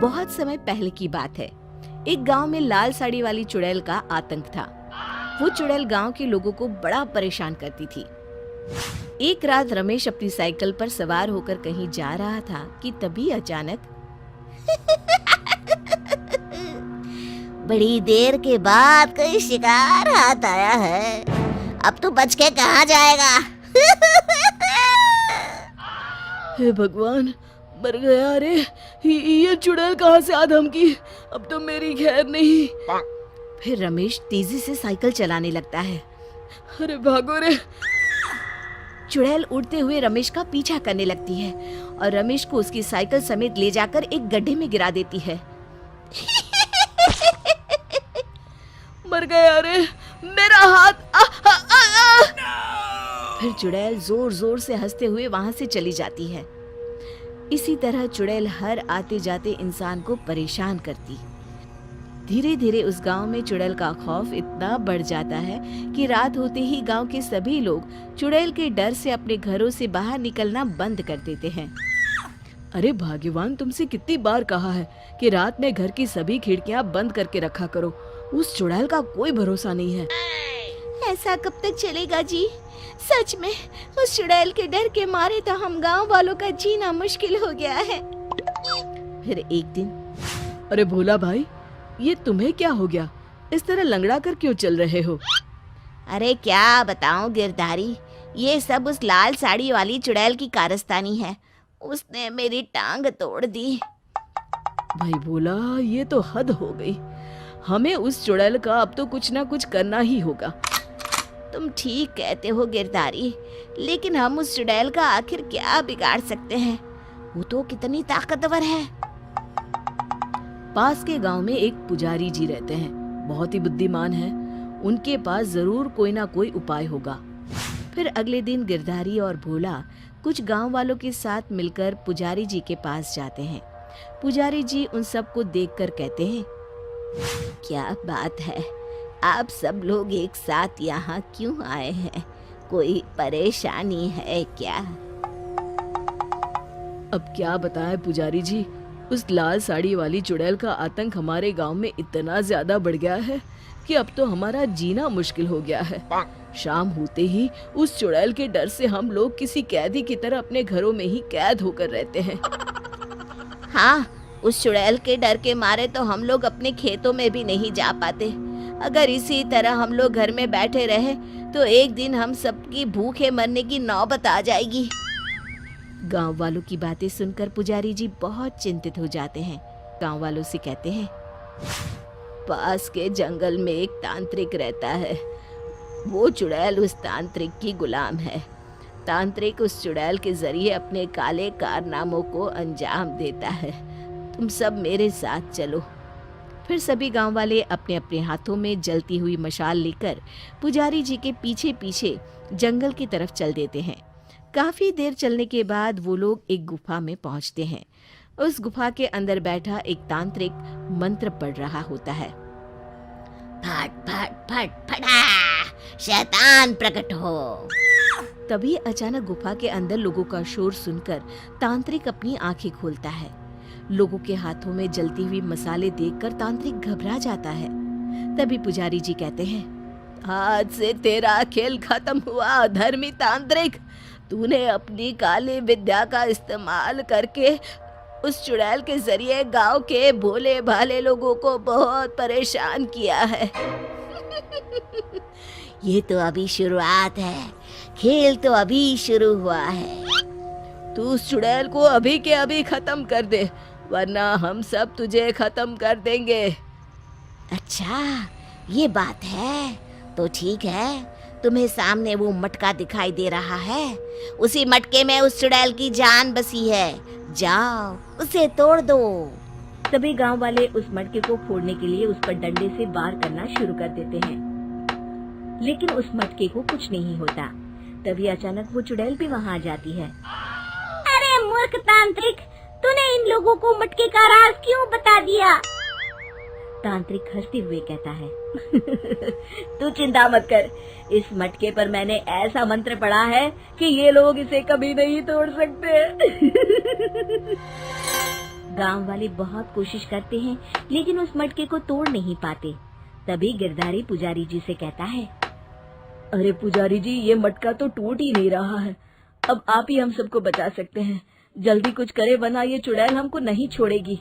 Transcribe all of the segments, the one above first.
बहुत समय पहले की बात है। एक गांव में लाल साड़ी वाली चुड़ैल का आतंक था। वो चुड़ैल गांव के लोगों को बड़ा परेशान करती थी। एक रात रमेश अपनी साइकिल पर सवार होकर कहीं जा रहा था कि तभी अचानक बड़ी देर के बाद कोई शिकार हाथ आया है। अब तू बच के कहाँ जाएगा? हे भगवान, मर गया रे। ये चुड़ैल कहाँ से आ धमकी? अब तो मेरी खैर नहीं। फिर रमेश तेजी से साइकिल चलाने लगता है। अरे भागो रे। चुड़ैल उड़ते हुए रमेश का पीछा करने लगती है और रमेश को उसकी साइकिल समेत ले जाकर एक गड्ढे में गिरा देती है। मर गया रे, मेरा हाथ। फिर चुड़ैल जोर जोर से हंसते हुए वहां से चली जाती है। इसी तरह चुड़ैल हर आते जाते इंसान को परेशान करती। धीरे धीरे उस गांव में चुड़ैल का खौफ इतना बढ़ जाता है कि रात होते ही गांव के सभी लोग चुड़ैल के डर से अपने घरों से बाहर निकलना बंद कर देते हैं। अरे भाग्यवान, तुमसे कितनी बार कहा है कि रात में घर की सभी खिड़कियां बंद करके रखा करो। उस चुड़ैल का कोई भरोसा नहीं है। ऐसा कब तक चलेगा जी? सच में उस चुड़ैल के डर के मारे तो हम गांव वालों का जीना मुश्किल हो गया है। फिर एक दिन, अरे भोला भाई, ये तुम्हें क्या हो गया? इस तरह लंगड़ा कर क्यों चल रहे हो? अरे क्या बताऊं गिरधारी, ये सब उस लाल साड़ी वाली चुड़ैल की कारस्तानी है। उसने मेरी टांग तोड़ दी। भाई भोला, ये तो हद हो गई। हमें उस चुड़ैल का अब तो कुछ ना कुछ करना ही होगा। तुम ठीक कहते हो गिरधारी, लेकिन हम उस चुड़ैल का आखिर क्या बिगाड़ सकते हैं? वो तो कितनी ताकतवर है। पास के गांव में एक पुजारी जी रहते हैं, बहुत ही बुद्धिमान हैं। उनके पास जरूर कोई ना कोई उपाय होगा। फिर अगले दिन गिरधारी और भोला कुछ गांव वालों के साथ मिलकर पुजारी जी के पास जाते हैं। पुजारी जी उन सबको देखकर कहते हैं, क्या बात है, आप सब लोग एक साथ यहाँ क्यों आए हैं? कोई परेशानी है क्या? अब क्या बताएं पुजारी जी, उस लाल साड़ी वाली चुड़ैल का आतंक हमारे गांव में इतना ज्यादा बढ़ गया है कि अब तो हमारा जीना मुश्किल हो गया है। शाम होते ही उस चुड़ैल के डर से हम लोग किसी कैदी की तरह अपने घरों में ही कैद होकर रहते हैं। हाँ, उस चुड़ैल के डर के मारे तो हम लोग अपने खेतों में भी नहीं जा पाते। अगर इसी तरह हम लोग घर में बैठे रहे तो एक दिन हम सबकी भूखे मरने की नौबत आ जाएगी। गांव वालों की बातें सुनकर पुजारी जी बहुत चिंतित हो जाते हैं। गांव वालों से कहते हैं, पास के जंगल में एक तांत्रिक रहता है। वो चुड़ैल उस तांत्रिक की गुलाम है। तांत्रिक उस चुड़ैल के जरिए अपने काले कारनामों को अंजाम देता है। तुम सब मेरे साथ चलो। फिर सभी गांव वाले अपने अपने हाथों में जलती हुई मशाल लेकर पुजारी जी के पीछे पीछे जंगल की तरफ चल देते हैं। काफी देर चलने के बाद वो लोग एक गुफा में पहुंचते हैं। उस गुफा के अंदर बैठा एक तांत्रिक मंत्र पढ़ रहा होता है। फट फट फट फटा, शैतान प्रकट हो। तभी अचानक गुफा के अंदर लोगों का शोर सुनकर तांत्रिक अपनी आंखें खोलता है। लोगों के हाथों में जलती हुई मसाले देखकर तांत्रिक घबरा जाता है। तभी पुजारी जी कहते हैं, आज से तेरा खेल खत्म हुआ धर्मी तांत्रिक। तूने अपनी काली विद्या का इस्तेमाल करके उस चुड़ैल के जरिए गांव के भोले भाले लोगों को बहुत परेशान किया है। ये तो अभी शुरुआत है, खेल तो अभी शुरू हुआ है। तू उस चुड़ैल को अभी के अभी खत्म कर दे, वरना हम सब तुझे खत्म कर देंगे। अच्छा, ये बात है तो ठीक है। तुम्हें सामने वो मटका दिखाई दे रहा है, उसी मटके में उस चुड़ैल की जान बसी है। जाओ उसे तोड़ दो। तभी गांव वाले उस मटके को फोड़ने के लिए उस पर डंडे से वार करना शुरू कर देते हैं, लेकिन उस मटके को कुछ नहीं होता। तभी अचानक वो चुड़ैल भी वहां आ जाती है। अरे मूर्ख तांत्रिक, तूने इन लोगों को मटके का राज क्यों बता दिया? तांत्रिक हंसते हुए कहता है, तू चिंता मत कर, इस मटके पर मैंने ऐसा मंत्र पढ़ा है कि ये लोग इसे कभी नहीं तोड़ सकते। गांव वाले बहुत कोशिश करते हैं लेकिन उस मटके को तोड़ नहीं पाते। तभी गिरधारी पुजारी जी से कहता है, अरे पुजारी जी, ये मटका तो टूट ही नहीं रहा है। अब आप ही हम सबको बचा सकते हैं। जल्दी कुछ करे वरना ये चुड़ैल हमको नहीं छोड़ेगी।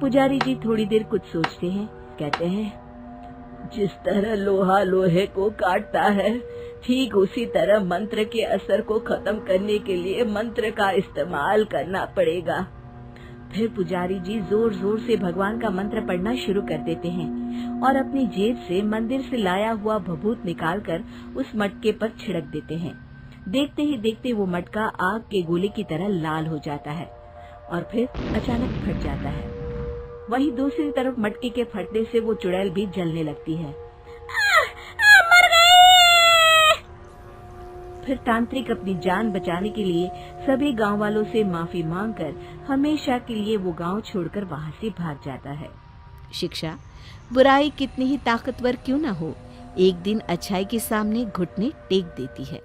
पुजारी जी थोड़ी देर कुछ सोचते हैं। कहते हैं, जिस तरह लोहा लोहे को काटता है, ठीक उसी तरह मंत्र के असर को खत्म करने के लिए मंत्र का इस्तेमाल करना पड़ेगा। फिर पुजारी जी जोर जोर से भगवान का मंत्र पढ़ना शुरू कर देते हैं और अपनी जेब से मंदिर से लाया हुआ भभूत निकालकर उस मटके पर छिड़क देते हैं। देखते ही देखते वो मटका आग के गोले की तरह लाल हो जाता है और फिर अचानक फट जाता है। वहीं दूसरी तरफ मटके के फटने से वो चुड़ैल भी जलने लगती है। मर गए! फिर तांत्रिक अपनी जान बचाने के लिए सभी गांव वालों से माफी मांगकर हमेशा के लिए वो गांव छोड़कर वहां से भाग जाता है। शिक्षा, बुराई कितनी ही ताकतवर क्यों न हो, एक दिन अच्छाई के सामने घुटने टेक देती है।